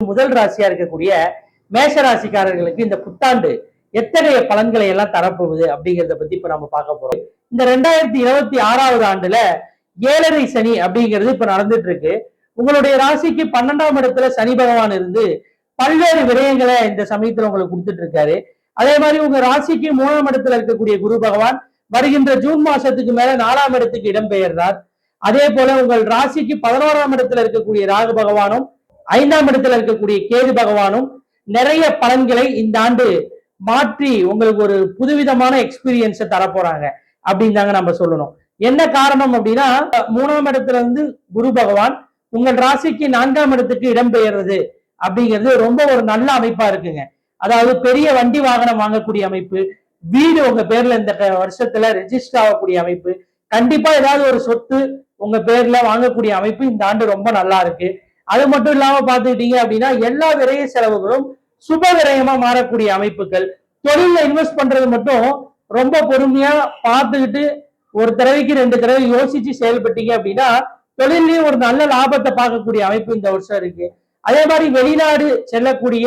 முதல் ராசியா இருக்கக்கூடிய மேஷ ராசிக்காரர்களுக்கு இந்த புத்தாண்டு எத்தகைய பலன்களை எல்லாம் தரப்போகுது அப்படிங்கிறத பத்தி இப்ப நம்ம பார்க்க போறோம். இந்த 2026வது ஆண்டுல 7.5 சனி அப்படிங்கிறது இப்ப நடந்துட்டு இருக்கு. உங்களுடைய ராசிக்கு 12ஆம் இடத்துல சனி பகவான் இருந்து பல்வேறு விடயங்களை இந்த சமயத்துல உங்களுக்கு கொடுத்துட்டு இருக்காரு. அதே மாதிரி உங்க ராசிக்கு 3ஆம் இடத்துல இருக்கக்கூடிய குரு பகவான் வருகின்ற ஜூன் மாசத்துக்கு மேல 4ஆம் இடத்துக்கு இடம்பெயர்றார். அதே போல உங்கள் ராசிக்கு 11ஆம் இடத்துல இருக்கக்கூடிய ராகு பகவானும் 5ஆம் இடத்துல இருக்கக்கூடிய கேது பகவானும் நிறைய பலன்களை இந்த ஆண்டு மாற்றி உங்களுக்கு ஒரு புதுவிதமான எக்ஸ்பீரியன்ஸை தரப்போறாங்க அப்படின்னு தாங்க நம்ம சொல்லணும். என்ன காரணம் அப்படின்னா 3ஆம் இடத்துல இருந்து குரு பகவான் உங்கள் ராசிக்கு 4ஆம் இடத்துக்கு இடம்பெயர்றது அப்படிங்கிறது ரொம்ப ஒரு நல்ல அமைப்பா இருக்குங்க. அதாவது பெரிய வண்டி வாகனம் வாங்கக்கூடிய அமைப்பு, வீடு உங்க பேர்ல இந்த வருஷத்துல ரெஜிஸ்டர் ஆகக்கூடிய அமைப்பு, கண்டிப்பா ஏதாவது ஒரு சொத்து உங்க பேர்ல வாங்கக்கூடிய அமைப்பு இந்த ஆண்டு ரொம்ப நல்லா இருக்கு. அது மட்டும் இல்லாம பாத்துக்கிட்டீங்க அப்படின்னா எல்லா விரைய செலவுகளும் சுப விரயமா மாறக்கூடிய அமைப்புகள். தொழில இன்வெஸ்ட் பண்றது மட்டும் ரொம்ப பொறுமையா பார்த்துக்கிட்டு ஒரு தடவைக்கு 2 தடவை யோசிச்சு செயல்பட்டீங்க அப்படின்னா தொழிலையும் ஒரு நல்ல லாபத்தை பார்க்கக்கூடிய அமைப்பு இந்த வருஷம் இருக்கு. அதே மாதிரி வெளிநாடு செல்லக்கூடிய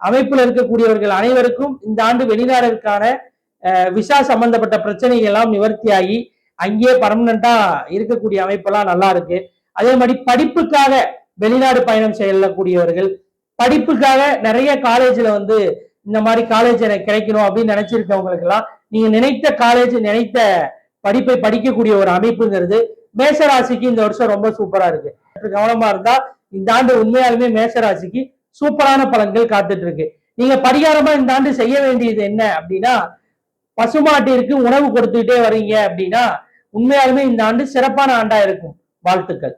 அமைப்புல இருக்கக்கூடியவர்கள் அனைவருக்கும் இந்த ஆண்டு வெளிநாடுக்கான விசா சம்பந்தப்பட்ட பிரச்சனைகள் எல்லாம் நிவர்த்தியாகி அங்கேயே பர்மனண்டா இருக்கக்கூடிய அமைப்பெல்லாம் நல்லா இருக்கு. அதே மாதிரி படிப்புக்காக வெளிநாடு பயணம் செல்லக்கூடியவர்கள், படிப்புக்காக நிறைய காலேஜ்ல இந்த மாதிரி காலேஜ் எனக்கு கிடைக்கணும் அப்படின்னு நினைச்சிருக்கவங்களுக்கு எல்லாம் நீங்க நினைத்த காலேஜ் நினைத்த படிப்பை படிக்கக்கூடிய ஒரு அமைப்புங்கிறது மேஷராசிக்கு இந்த வருஷம் ரொம்ப சூப்பரா இருக்கு. கவனமா இருந்தா இந்த ஆண்டு உண்மையாலுமே மேஷராசிக்கு சூப்பரான பலன்கள் காத்துட்டு இருக்கு. நீங்க பரிகாரமா இந்த ஆண்டு செய்ய வேண்டியது என்ன அப்படின்னா, பசுமாட்டிற்கு உணவு கொடுத்துக்கிட்டே வரீங்க அப்படின்னா உண்மையாலுமே இந்த ஆண்டு சிறப்பான ஆண்டா இருக்கும். வாழ்த்துக்கள்.